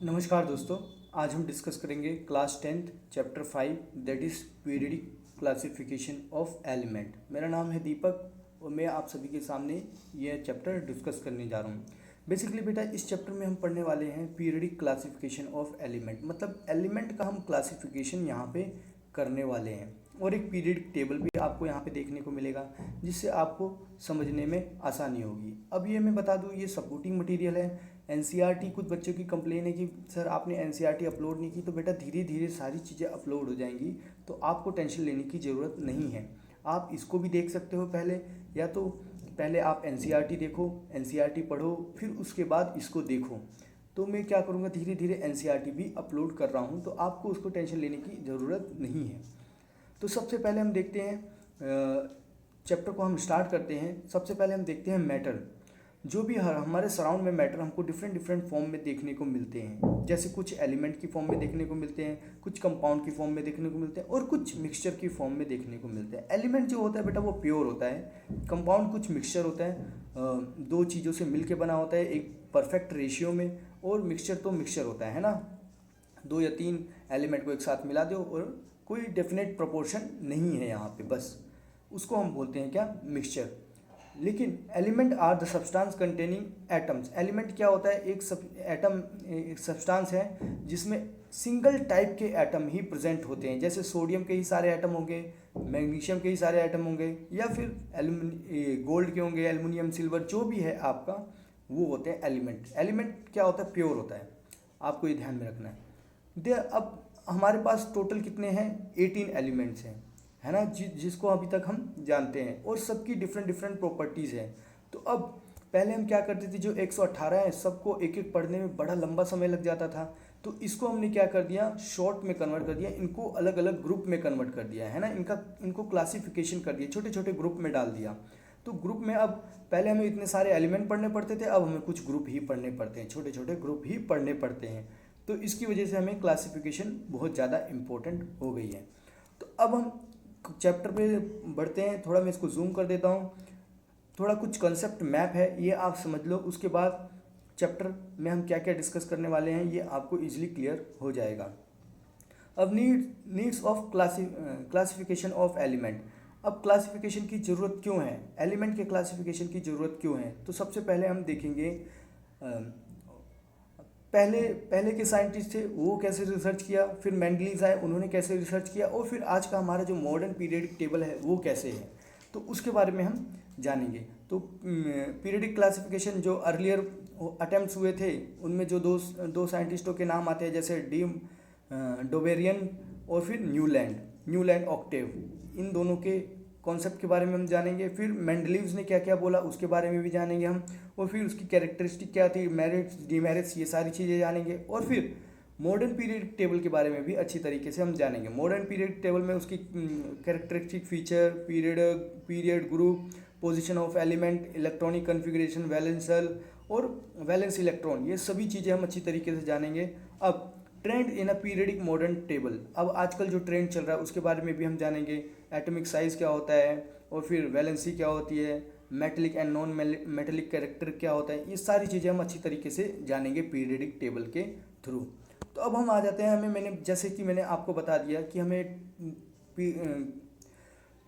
नमस्कार दोस्तों। आज हम डिस्कस करेंगे class 10th chapter 5 that is periodic classification of element. मेरा नाम है दीपक और मैं आप सभी के सामने यह चैप्टर डिस्कस करने जा रहा हूँ। बेसिकली बेटा इस चैप्टर में हम पढ़ने वाले हैं पीरियडिक क्लासिफिकेशन ऑफ एलिमेंट, मतलब एलिमेंट का हम क्लासिफिकेशन यहाँ पे करने वाले हैं और एक पीरियडिक टेबल भी आपको यहाँ पे देखने को मिलेगा जिससे आपको समझने में आसानी होगी। अब ये मैं बता दूँ, ये सपोर्टिंग मटेरियल है। एनसीईआरटी, कुछ बच्चों की कंप्लेन है कि सर आपने एनसीईआरटी अपलोड नहीं की, तो बेटा धीरे धीरे सारी चीज़ें अपलोड हो जाएंगी, तो आपको टेंशन लेने की ज़रूरत नहीं है। आप इसको भी देख सकते हो पहले, या तो पहले आप एनसीईआरटी देखो, एनसीईआरटी पढ़ो, फिर उसके बाद इसको देखो। तो मैं क्या करूँगा, धीरे धीरे एनसीईआरटी भी अपलोड कर रहा हूँ, तो आपको उसको टेंशन लेने की ज़रूरत नहीं है। तो सबसे पहले हम देखते हैं, चैप्टर को हम स्टार्ट करते हैं। सबसे पहले हम देखते हैं मैटर। जो भी हमारे सराउंड में मैटर हमको डिफरेंट डिफरेंट फॉर्म में देखने को मिलते हैं। जैसे कुछ एलिमेंट की फॉर्म में देखने को मिलते हैं, कुछ कंपाउंड की फॉर्म में देखने को मिलते हैं और कुछ मिक्सचर की फॉर्म में देखने को मिलते हैं। एलिमेंट जो होता है बेटा वो प्योर होता है, कंपाउंड कुछ मिक्सचर होता है, दो चीज़ों से मिल के बना होता है एक परफेक्ट रेशियो में, और मिक्सचर तो मिक्सचर होता है ना, दो या तीन एलिमेंट को एक साथ मिला दो और कोई डेफिनेट प्रोपोर्शन नहीं है यहाँ पे, बस उसको हम बोलते हैं क्या, मिक्सचर। लेकिन element are the substance containing atoms. Element क्या होता है, एक एटम, एक सब्सटेंस है जिसमें सिंगल टाइप के एटम ही प्रेजेंट होते हैं। जैसे सोडियम के ही सारे एटम होंगे, मैग्नीशियम के ही सारे एटम होंगे, या फिर गोल्ड के होंगे, एल्युमिनियम, सिल्वर, जो भी है आपका, वो होते हैं एलिमेंट। एलिमेंट क्या होता है, प्योर होता है, आपको ये ध्यान में रखना है। अब हमारे पास टोटल कितने हैं, 18 एलिमेंट्स हैं, है ना, जिसको अभी तक हम जानते हैं, और सबकी डिफरेंट डिफरेंट प्रॉपर्टीज़ हैं। तो अब पहले हम क्या करते थे, जो 118 हैं सबको एक एक पढ़ने में बड़ा लंबा समय लग जाता था, तो इसको हमने क्या कर दिया, शॉर्ट में कन्वर्ट कर दिया, इनको अलग अलग ग्रुप में कन्वर्ट कर दिया है ना, इनको क्लासिफिकेशन कर दिया, छोटे छोटे ग्रुप में डाल दिया। तो ग्रुप में अब पहले हमें इतने सारे एलिमेंट पढ़ने पड़ते थे, अब हमें कुछ ग्रुप ही पढ़ने पड़ते हैं, छोटे छोटे ग्रुप ही पढ़ने पड़ते हैं। तो इसकी वजह से हमें क्लासिफिकेशन बहुत ज़्यादा इम्पोर्टेंट हो गई है। तो अब हम चैप्टर पे बढ़ते हैं। थोड़ा मैं इसको जूम कर देता हूँ, थोड़ा कुछ कंसेप्ट मैप है ये आप समझ लो, उसके बाद चैप्टर में हम क्या क्या डिस्कस करने वाले हैं ये आपको इजीली क्लियर हो जाएगा। अब needs of classification of element. अब क्लासिफिकेशन की ज़रूरत क्यों है, एलिमेंट के क्लासिफिकेशन की ज़रूरत क्यों है, तो सबसे पहले हम देखेंगे पहले पहले के साइंटिस्ट थे वो कैसे रिसर्च किया, फिर मेंडलीज आए उन्होंने कैसे रिसर्च किया, और फिर आज का हमारा जो मॉडर्न पीरियडिक टेबल है वो कैसे है, तो उसके बारे में हम जानेंगे। तो पीरियडिक क्लासिफिकेशन जो अर्लियर अटेम्प्ट्स हुए थे उनमें जो दो साइंटिस्टों के नाम आते हैं, जैसे डी डोबेरियन और फिर न्यूलैंड ऑक्टेव, इन दोनों के कॉन्सेप्ट के बारे में हम जानेंगे। फिर मेंडलीव्स ने क्या क्या बोला उसके बारे में भी जानेंगे हम, और फिर उसकी कैरेक्टरिस्टिक क्या थी, मेरिट्स डीमेरिट्स, ये सारी चीज़ें जानेंगे। और फिर मॉडर्न पीरियड टेबल के बारे में भी अच्छी तरीके से हम जानेंगे। मॉडर्न पीरियड टेबल में उसकी characteristic feature, period group, position of element, electronic configuration, valency और वैलेंस इलेक्ट्रॉन, ये सभी चीज़ें हम अच्छी तरीके से जानेंगे। अब trend in a periodic modern table, अब आजकल जो ट्रेंड चल रहा है उसके बारे में भी हम जानेंगे। एटॉमिक साइज क्या होता है, और फिर वैलेंसी क्या होती है, metallic and non metallic character क्या होता है, ये सारी चीज़ें हम अच्छी तरीके से जानेंगे पीरियडिक टेबल के थ्रू। तो अब हम आ जाते हैं, मैंने जैसे कि मैंने आपको बता दिया कि हमें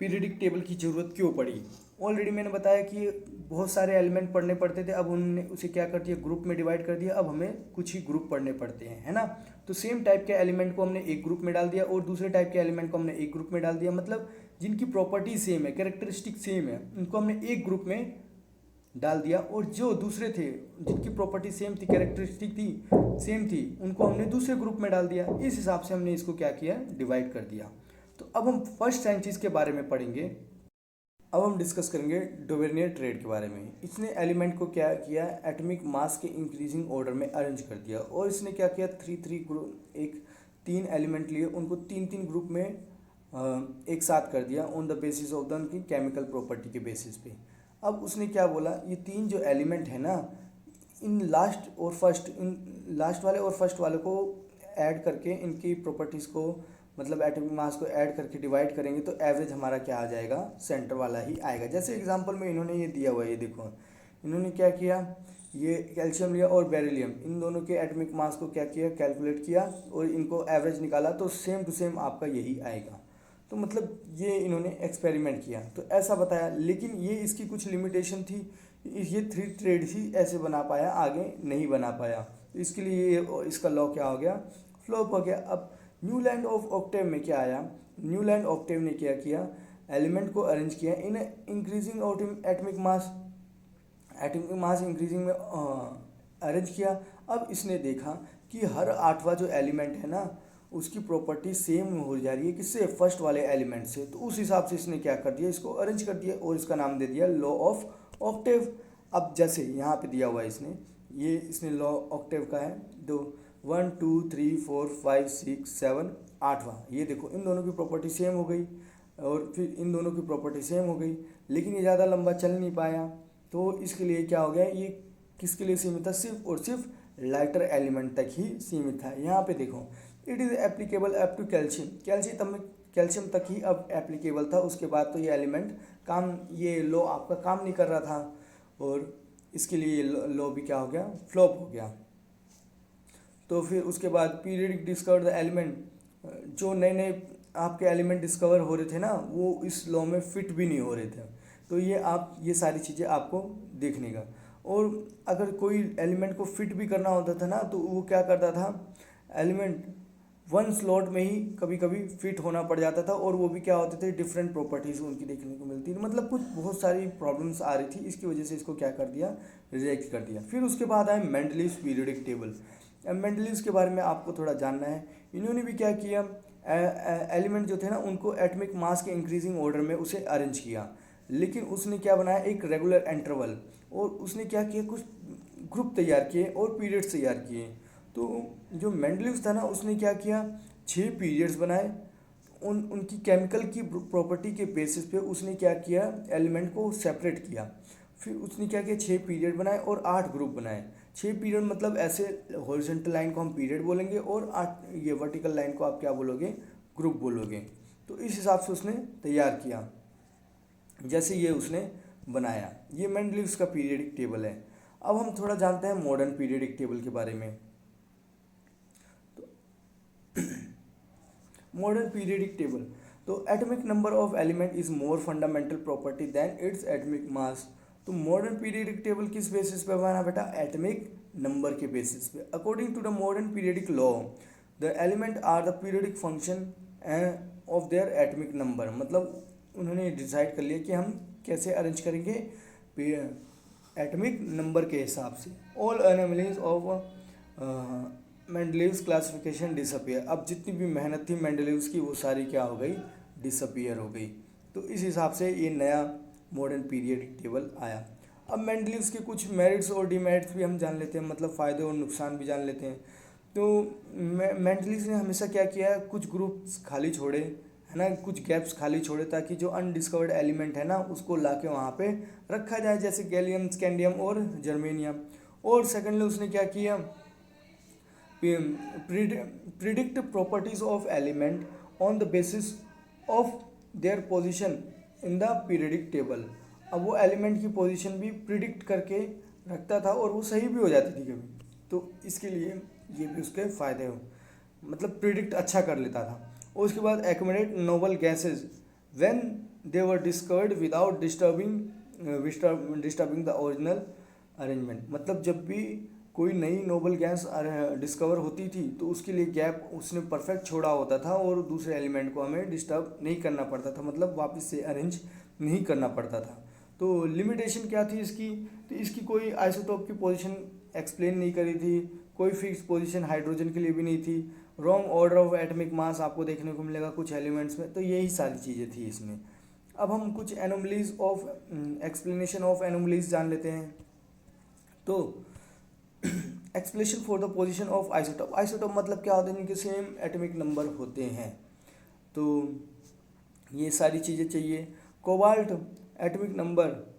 पीरियडिक टेबल की ज़रूरत क्यों पड़ी। ऑलरेडी मैंने बताया कि बहुत सारे एलिमेंट पढ़ने पड़ते थे, अब उन्होंने उसे क्या कर दिया, ग्रुप में डिवाइड कर दिया, अब हमें कुछ ही ग्रुप पढ़ने पड़ते हैं, है ना। तो सेम टाइप के एलिमेंट को हमने एक ग्रुप में डाल दिया और दूसरे टाइप के एलिमेंट को हमने एक ग्रुप में डाल दिया, मतलब जिनकी प्रॉपर्टी सेम है, कैरेक्टरिस्टिक सेम है, उनको हमने एक ग्रुप में डाल दिया, और जो दूसरे थे जिनकी प्रॉपर्टी सेम थी, कैरेक्टरिस्टिक थी सेम थी, उनको हमने दूसरे ग्रुप में डाल दिया। इस हिसाब से हमने इसको क्या किया, डिवाइड कर दिया। तो अब हम फर्स्ट साइंटिस्ट के बारे में पढ़ेंगे। अब हम डिस्कस करेंगे डोवेर्नियर ट्रेड के बारे में। इसने एलिमेंट को क्या किया, एटॉमिक मास के इंक्रीजिंग ऑर्डर में अरेंज कर दिया, और इसने क्या किया, थ्री ग्रुप, एक तीन एलिमेंट लिए, उनको तीन तीन ग्रुप में एक साथ कर दिया on the basis of the उनकी केमिकल प्रॉपर्टी के बेसिस पे। अब उसने क्या बोला, ये तीन जो एलिमेंट है ना, इन लास्ट वाले और फर्स्ट वाले को ऐड करके इनकी प्रॉपर्टीज़ को, मतलब एटॉमिक मास को ऐड करके डिवाइड करेंगे तो एवरेज हमारा क्या आ जाएगा, सेंटर वाला ही आएगा। जैसे एग्जांपल में इन्होंने ये दिया हुआ है, ये देखो इन्होंने क्या किया, ये कैल्शियम लिया और बेरिलियम, इन दोनों के एटॉमिक मास को क्या किया, कैलकुलेट किया और इनको एवरेज निकाला, तो सेम टू सेम आपका यही आएगा। तो मतलब ये इन्होंने एक्सपेरिमेंट किया तो ऐसा बताया, लेकिन ये इसकी कुछ लिमिटेशन थी, ये थ्री ट्रेड ही ऐसे बना पाया, आगे नहीं बना पाया। तो इसके लिए ये इसका लॉ क्या हो गया, फ्लॉप हो गया। अब न्यूलैंड ऑफ ऑक्टेव में क्या आया, न्यूलैंड ऑक्टेव ने क्या किया, एलिमेंट को अरेंज किया in increasing atomic mass, atomic mass increasing में अरेंज किया। अब इसने देखा कि हर आठवां जो एलिमेंट है ना उसकी प्रॉपर्टी सेम हो जा रही है किससे, फर्स्ट वाले एलिमेंट से। तो उस हिसाब से इसने क्या कर दिया, इसको अरेंज कर दिया और इसका नाम दे दिया लॉ ऑफ ऑक्टेव। अब जैसे यहाँ पे दिया हुआ है इसने, ये इसने लॉ ऑक्टेव का है, दो 1 2 3 4 5 6 7 आठवां, ये देखो इन दोनों की प्रॉपर्टी सेम हो गई और फिर इन दोनों की प्रॉपर्टी सेम हो गई, लेकिन ये ज़्यादा लंबा चल नहीं पाया। तो इसके लिए क्या हो गया, ये किसके लिए सीमित था, सिर्फ और सिर्फ लाइटर एलिमेंट तक ही सीमित था। यहाँ पे देखो it is applicable up to calcium, calcium तक ही अब एप्लीकेबल था, उसके बाद तो ये एलिमेंट काम, ये लॉ आपका काम नहीं कर रहा था और इसके लिए ये लॉ भी क्या हो गया, फ्लॉप हो गया। तो फिर उसके बाद पीरियडिक डिस्कवर द एलिमेंट, जो नए नए आपके एलिमेंट डिस्कवर हो रहे थे ना वो इस लॉ में फिट भी नहीं हो रहे थे। तो ये सारी चीज़ें आपको देखने का। और अगर कोई एलिमेंट को फिट भी करना होता था ना तो वो क्या करता था, एलिमेंट वन स्लॉट में ही कभी कभी फिट होना पड़ जाता था और वो भी क्या होते थे, डिफरेंट प्रॉपर्टीज़ उनकी देखने को मिलती थी, मतलब कुछ बहुत सारी प्रॉब्लम्स आ रही थी, इसकी वजह से इसको क्या कर दिया, रिजेक्ट कर दिया। फिर उसके बाद आए मेंडलीव्स पीरियडिक टेबल। मेंडलीव्स के बारे में आपको थोड़ा जानना है। इन्होंने भी क्या किया, एलिमेंट जो थे ना उनको एटॉमिक मास के इंक्रीजिंग ऑर्डर में उसे अरेंज किया, लेकिन उसने क्या बनाया, एक रेगुलर इंटरवल, और उसने क्या किया, कुछ ग्रुप तैयार किए और पीरियड्स तैयार किए। तो जो मेंडलीव्स था ना उसने क्या किया, 6 पीरियड्स बनाए, उनकी केमिकल की प्रॉपर्टी के बेसिस पे उसने क्या किया, एलिमेंट को सेपरेट किया। फिर उसने क्या किया, 6 पीरियड बनाए और 8 ग्रुप बनाए। 6 पीरियड मतलब ऐसे हॉरिजॉन्टल लाइन को हम पीरियड बोलेंगे और 8 ये वर्टिकल लाइन को आप क्या बोलोगे, ग्रुप बोलोगे। तो इस हिसाब से उसने तैयार किया, जैसे ये उसने बनाया। ये मेंडलीव्स का पीरियडिक टेबल है। अब हम थोड़ा जानते हैं मॉडर्न पीरियडिक टेबल के बारे में। मॉडर्न पीरियडिक टेबल, तो atomic number of element is more fundamental property than its atomic mass. तो मॉडर्न पीरियडिक टेबल किस बेसिस पे बना बेटा, एटॉमिक नंबर के बेसिस पे। According to the modern periodic law the element are the periodic function of their atomic number, मतलब उन्होंने decide कर लिया कि हम कैसे अरेंज करेंगे एटॉमिक नंबर के हिसाब से। All anomalies of Mendeleev's classification disappear, अब जितनी भी मेहनत थी मेंडलीव्स की वो सारी क्या हो गई, डिसअपियर हो गई। तो इस हिसाब से ये नया मॉडर्न पीरियडिक टेबल आया। अब मेंडलीव्स के कुछ मेरिट्स और डिमेरिट्स भी हम जान लेते हैं, मतलब फ़ायदे और नुकसान भी जान लेते हैं। तो मेंडलीव्स ने हमेशा क्या किया, कुछ ग्रुप्स खाली छोड़े है ना, कुछ गैप्स खाली छोड़े ताकि जो अनडिस्कवर्ड एलिमेंट है ना उसको ला के वहाँ पे रखा जाए, जैसे गैलियम, स्कैंडियम और जर्मेनियम। और सेकेंडली उसने क्या किया, predict properties of element on the basis of their position in the periodic table. अब वो एलिमेंट की पोजीशन भी प्रिडिक्ट करके रखता था और वो सही भी हो जाती थी कभी, तो इसके लिए ये भी उसके फ़ायदे हो, मतलब प्रिडिक्ट अच्छा कर लेता था। और उसके बाद accumulate noble gases when they were discovered without disturbing the original arrangement, मतलब जब भी कोई नई नोबल गैस डिस्कवर होती थी तो उसके लिए गैप उसने परफेक्ट छोड़ा होता था और दूसरे एलिमेंट को हमें डिस्टर्ब नहीं करना पड़ता था, मतलब वापस से अरेंज नहीं करना पड़ता था। तो लिमिटेशन क्या थी इसकी, तो इसकी कोई आइसोटोप की पोजीशन एक्सप्लेन नहीं करी थी, कोई फिक्स पोजीशन हाइड्रोजन के लिए भी नहीं थी, wrong order of atomic mass आपको देखने को मिलेगा कुछ एलिमेंट्स में। तो यही सारी चीज़ें थी इसमें। अब हम कुछ anomalies of explanation of anomalies जान लेते हैं। तो explanation for the position of isotope, isotope मतलब क्या होता है, जिनके सेम एटॉमिक नंबर होते हैं। तो ये सारी चीज़ें चाहिए। कोबाल्ट एटॉमिक नंबर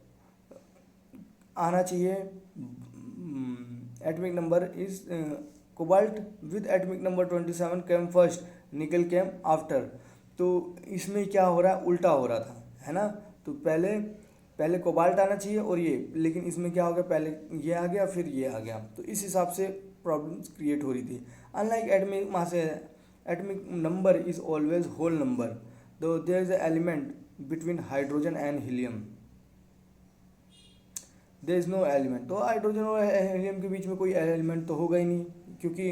आना चाहिए, atomic number is cobalt with atomic number 27 came first, निकल केम आफ्टर। तो इसमें क्या हो रहा है, उल्टा हो रहा था है ना। तो पहले कोबाल्ट आना चाहिए और ये, लेकिन इसमें क्या हो गया, पहले ये आ गया फिर ये आ गया, तो इस हिसाब से प्रॉब्लम्स क्रिएट हो रही थी। Unlike atomic mass, atomic number is always whole number दो there is element between hydrogen and helium, there is no element. तो हाइड्रोजन और हीलियम के बीच में कोई एलिमेंट तो होगा ही नहीं, क्योंकि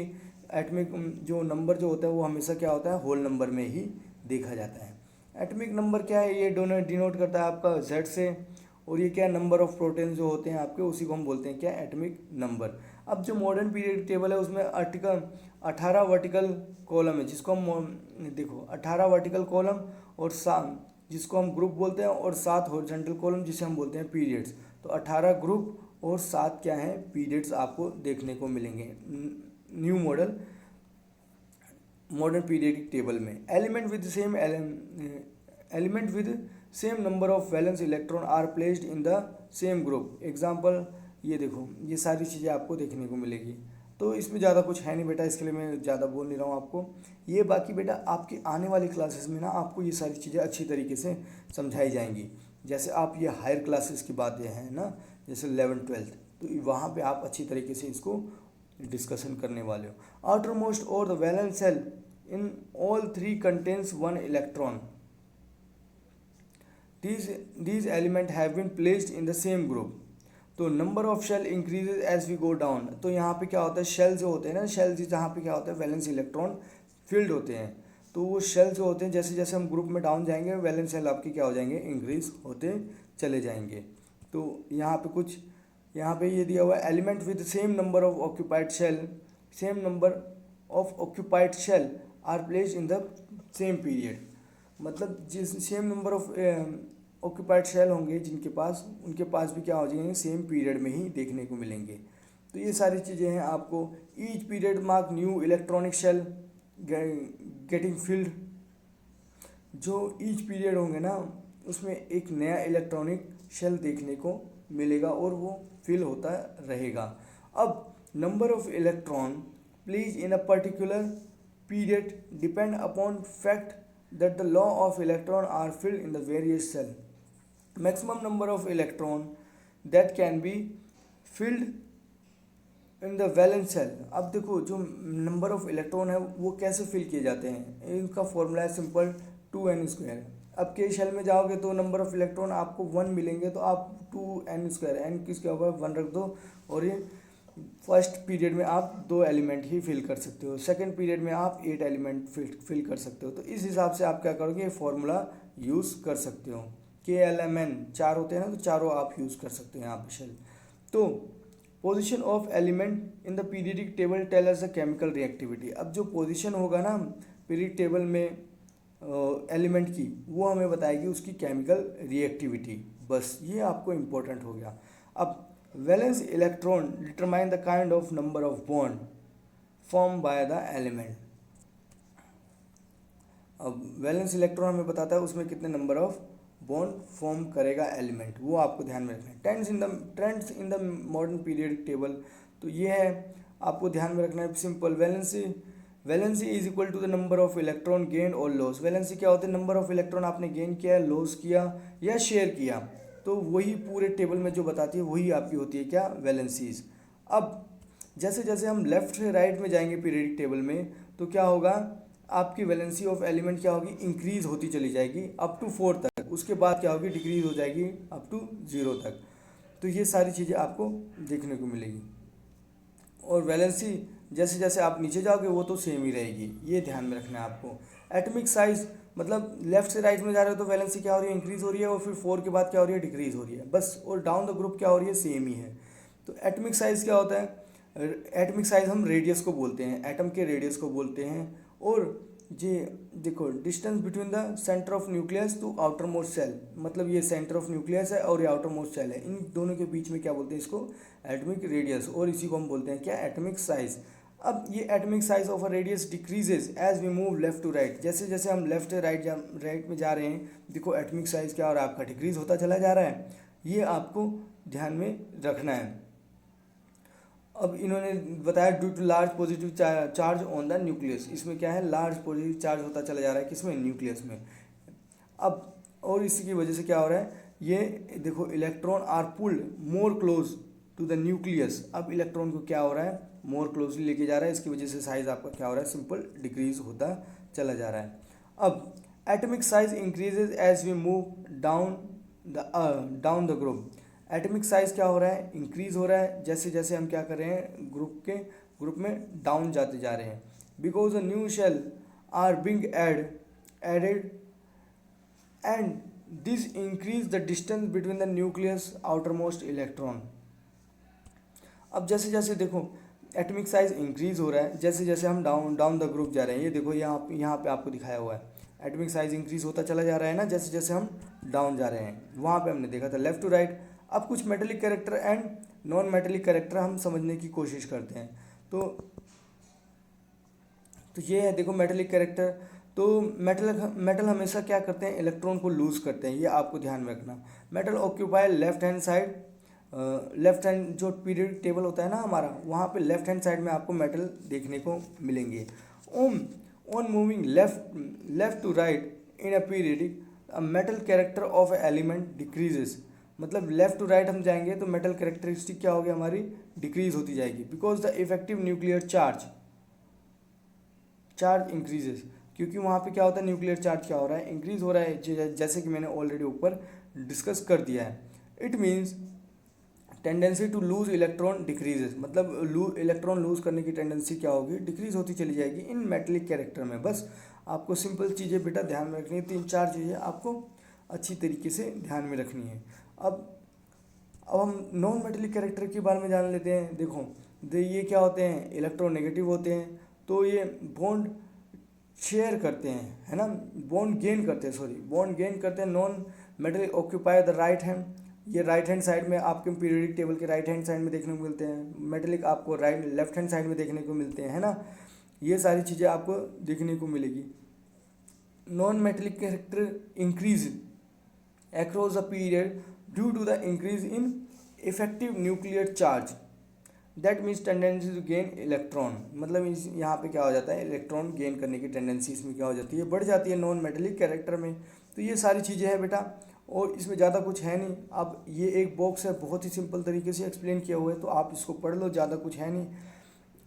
एटमिक जो नंबर जो होता है वो हमेशा क्या होता है, होल नंबर में ही देखा जाता है। एटमिक नंबर क्या है, ये दोनों डिनोट करता है आपका Z से, और ये क्या नंबर ऑफ प्रोटॉन्स जो होते हैं आपके, उसी को हम बोलते हैं क्या, एटमिक नंबर। अब जो मॉडर्न पीरियडिक टेबल है उसमें आर्टिकल 18 वर्टिकल कॉलम है, जिसको हम देखो 18 वर्टिकल कॉलम और 7 जिसको हम ग्रुप बोलते हैं, और 7 हॉरिजॉन्टल कॉलम जिसे हम बोलते हैं पीरियड्स। तो 18 ग्रुप और 7 क्या हैं, पीरियड्स आपको देखने को मिलेंगे न्यू मॉडर्न पीरियडिक टेबल में। Element with same number of valence electron are placed in the same group. Example ये देखो, ये सारी चीज़ें आपको देखने को मिलेगी। तो इसमें ज़्यादा कुछ है नहीं बेटा, इसके लिए मैं ज़्यादा बोल नहीं रहा हूँ आपको। ये बाकी बेटा आपकी आने वाली क्लासेस में ना आपको ये सारी चीज़ें अच्छी तरीके से समझाई जाएंगी। जैसे आप ये हायर क्लासेस की बातें हैं ना, जैसे 11th 12th, तो वहाँ पे आप अच्छी तरीके से इसको डिस्कशन करने वाले हो। आउटर मोस्ट और the valence shell in all 3 contains 1 electron. These element have been placed in the same group. तो number of shell increases as we go down. तो यहाँ पे क्या होता है, शेल जो होते हैं ना, शेल जहाँ पे क्या होता है, वैलेंस इलेक्ट्रॉन फील्ड होते हैं। तो वो शेल जो होते हैं, जैसे जैसे हम ग्रुप में डाउन जाएंगे, वैलेंस शेल आपके क्या हो जाएंगे, इंक्रीज होते चले जाएंगे। तो यहाँ पे ये दिया हुआ है, element with same number of occupied shell are placed in the same period. मतलब जिस same number of occupied shell होंगे जिनके पास, उनके पास भी क्या हो जाएंगे, सेम पीरियड में ही देखने को मिलेंगे। तो ये सारी चीज़ें हैं आपको। Each period mark new electronic shell getting filled. जो ईच पीरियड होंगे ना, उसमें एक नया इलेक्ट्रॉनिक शेल देखने को मिलेगा और वो फिल होता रहेगा। अब number of electron please in a particular period depend upon fact that the law of electron are filled in the various cell. Maximum number of electron that can be filled in the valence cell. अब देखो जो number of electron है वो कैसे fill किए जाते हैं, इनका फॉर्मूला है सिंपल 2n²। अब के शेल में जाओगे तो नंबर ऑफ इलेक्ट्रॉन आपको 1 मिलेंगे, तो आप 2n², n किसके ऊपर 1 रख दो, और ये फर्स्ट पीरियड में आप 2 एलिमेंट ही फिल कर सकते हो, सेकंड पीरियड में आप 8 एलिमेंट फिल कर सकते हो। तो इस हिसाब से आप क्या करोगे, ये फॉर्मूला यूज़ कर सकते हो। KLMN 4 होते हैं ना, तो चारों आप यूज़ कर सकते हैं यहाँ पे शेल। तो position of element in the periodic table tell us the chemical reactivity. अब जो पोजीशन होगा ना पीरियडिक टेबल में एलिमेंट की, वो हमें बताएगी उसकी केमिकल रिएक्टिविटी। बस ये आपको इम्पोर्टेंट हो गया। अब valence electron determine the kind of number of bond form by the element. अब वैलेंस इलेक्ट्रॉन हमें बताता है उसमें कितने नंबर ऑफ बॉन्ड फॉर्म करेगा एलिमेंट, वो आपको ध्यान में रखना है। Trends in the modern periodic table, तो ये है आपको ध्यान में रखना है। Simple valency is equal to the number of electron gain और लॉस। वैलेंसी क्या होता है, नंबर ऑफ इलेक्ट्रॉन आपने गेन किया, लॉस किया या शेयर किया, तो वही पूरे टेबल में जो बताती है वही आपकी होती है क्या, वैलेंसीज। अब जैसे जैसे हम लेफ्ट से राइट में जाएंगे पीरियडिक टेबल में, तो क्या होगा, आपकी वैलेंसी ऑफ एलिमेंट क्या होगी, इंक्रीज होती चली जाएगी अप टू 4 तक। उसके बाद क्या होगी, डिक्रीज हो जाएगी अप टू 0 तक। तो ये सारी चीज़ें आपको देखने को मिलेगी। और वैलेंसी जैसे जैसे आप नीचे जाओगे वो तो सेम ही रहेगी, ये ध्यान में रखना है आपको। एटॉमिक साइज मतलब लेफ्ट से राइट में जा रहे हो तो वैलेंसी क्या हो रही है, इंक्रीज हो रही है, और फिर 4 के बाद क्या हो रही है, डिक्रीज हो रही है, बस। और डाउन द ग्रुप क्या हो रही है, सेम ही है। तो एटॉमिक साइज क्या होता है, एटॉमिक साइज हम रेडियस को बोलते हैं, एटम के रेडियस को बोलते हैं। और ये देखो distance between the centre of nucleus to outer most shell, मतलब ये सेंटर ऑफ न्यूक्लियस है और ये आउटर मोस्ट सेल है, इन दोनों के बीच में क्या बोलते हैं, इसको एटॉमिक रेडियस, और इसी को हम बोलते हैं क्या, एटॉमिक साइज। अब ये atomic size of a radius decreases as we move left to right. जैसे जैसे हम लेफ्ट से राइट में जा रहे हैं, देखो एटॉमिक साइज क्या हो रहा है आपका, डिक्रीज होता चला जा रहा है। ये आपको ध्यान में रखना है। अब इन्होंने बताया due to large positive charge on the nucleus, इसमें क्या है, लार्ज पॉजिटिव चार्ज होता चला जा रहा है, किसमें, न्यूक्लियस में। अब और इसी की वजह से क्या हो रहा है, ये देखो electron are pulled more close to the nucleus. अब इलेक्ट्रॉन को क्या हो रहा है, मोर क्लोजली लेके जा रहा है, इसकी वजह से साइज आपका क्या हो रहा है, सिंपल डिक्रीज होता चला जा रहा है। अब atomic size increases as we move down the group. Atomic size क्या हो रहा है, इंक्रीज हो रहा है जैसे जैसे हम क्या कर रहे हैं, ग्रुप में डाउन जाते जा रहे हैं। Because a new shell are being added and this increase the distance between the nucleus outer most electron. अब जैसे जैसे देखो एटॉमिक साइज इंक्रीज हो रहा है जैसे जैसे हम डाउन द ग्रुप जा रहे हैं। ये देखो यहाँ पे आपको दिखाया हुआ है, एटॉमिक साइज इंक्रीज होता चला जा रहा है ना, जैसे जैसे हम डाउन जा रहे हैं। वहाँ पे हमने देखा था लेफ्ट टू राइट। अब कुछ metallic character and non metallic character हम समझने की कोशिश करते हैं। तो ये है देखो मेटेलिक कैरेक्टर। तो मेटल हमेशा क्या करते हैं, इलेक्ट्रॉन को लूज करते हैं, ये आपको ध्यान में रखना। Metal occupy left hand side, left hand जो पीरियडिक टेबल होता है ना हमारा, वहाँ पे लेफ्ट हैंड साइड में आपको मेटल देखने को मिलेंगे। On moving left to right in a periodic metal character of element decreases. मतलब लेफ्ट टू राइट हम जाएंगे तो मेटल कैरेक्टरिस्टिक क्या होगी हमारी, डिक्रीज होती जाएगी। Because the effective nuclear charge increases, क्योंकि वहाँ पे क्या होता है, न्यूक्लियर चार्ज क्या हो रहा है, इंक्रीज हो रहा है, जैसे कि मैंने ऑलरेडी ऊपर डिस्कस कर दिया है। It means tendency to lose electron decreases, मतलब इलेक्ट्रॉन लूज करने की टेंडेंसी क्या होगी, डिक्रीज होती चली जाएगी इन मेटेलिक कैरेक्टर में। बस आपको सिंपल चीज़ें बेटा ध्यान में रखनी है, 3-4 चीज़ें आपको अच्छी तरीके से ध्यान में रखनी है। अब हम नॉन मेटेलिक कैरेक्टर के बारे में जान लेते हैं। देखो ये क्या होते हैं, इलेक्ट्रोनेगेटिव होते हैं। तो ये बॉन्ड शेयर करते हैं, है ना, बॉन्ड गेन करते हैं। Non metallic occupy the right hand, ये राइट हैंड साइड में आपके पीरियडिक टेबल के राइट हैंड साइड में देखने को मिलते हैं। मेटेलिक आपको लेफ्ट हैंड साइड में देखने को मिलते हैं, है ना। ये सारी चीज़ें आपको देखने को मिलेगी। Non metallic character increase across a period due to the increase in effective nuclear charge, that means tendency to gain electron। मतलब इस यहाँ पे क्या हो जाता है, इलेक्ट्रॉन गेन करने की टेंडेंसी इसमें क्या हो जाती है, बढ़ जाती है नॉन मेटेलिक कैरेक्टर में। तो ये सारी चीज़ें हैं बेटा, और इसमें ज़्यादा कुछ है नहीं। अब ये एक बॉक्स है, बहुत ही सिंपल तरीके से एक्सप्लेन किया हुआ है, तो आप इसको पढ़ लो, ज़्यादा कुछ है नहीं।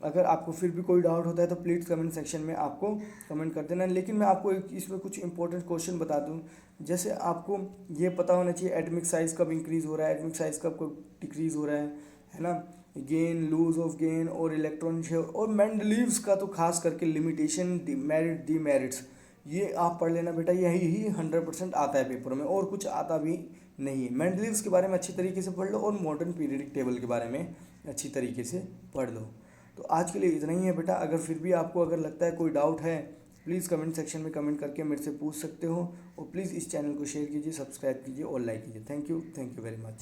अगर आपको फिर भी कोई डाउट होता है तो प्लीज़ कमेंट सेक्शन में आपको कमेंट कर देना। लेकिन मैं आपको इसमें कुछ इंपॉर्टेंट क्वेश्चन बता दूं। जैसे आपको ये पता होना चाहिए एटॉमिक साइज़ कब इंक्रीज़ हो रहा है, एटॉमिक साइज़ कब डिक्रीज़ हो रहा है ना, गेन लूज ऑफ गेन और इलेक्ट्रॉन शेयर, और मेंडलीव्स का तो खास करके लिमिटेशन, डीमेरिट्स, ये आप पढ़ लेना बेटा। यही 100% आता है पेपर में, और कुछ आता भी नहीं है। मेंडलीव्स के बारे में अच्छी तरीके से पढ़ लो, और मॉडर्न पीरियडिक टेबल के बारे में अच्छी तरीके से पढ़ लो। तो आज के लिए इतना ही है बेटा। अगर फिर भी आपको अगर लगता है कोई डाउट है, प्लीज़ कमेंट सेक्शन में कमेंट करके मेरे से पूछ सकते हो। और प्लीज़ इस चैनल को शेयर कीजिए, सब्सक्राइब कीजिए और लाइक कीजिए। Thank you very much.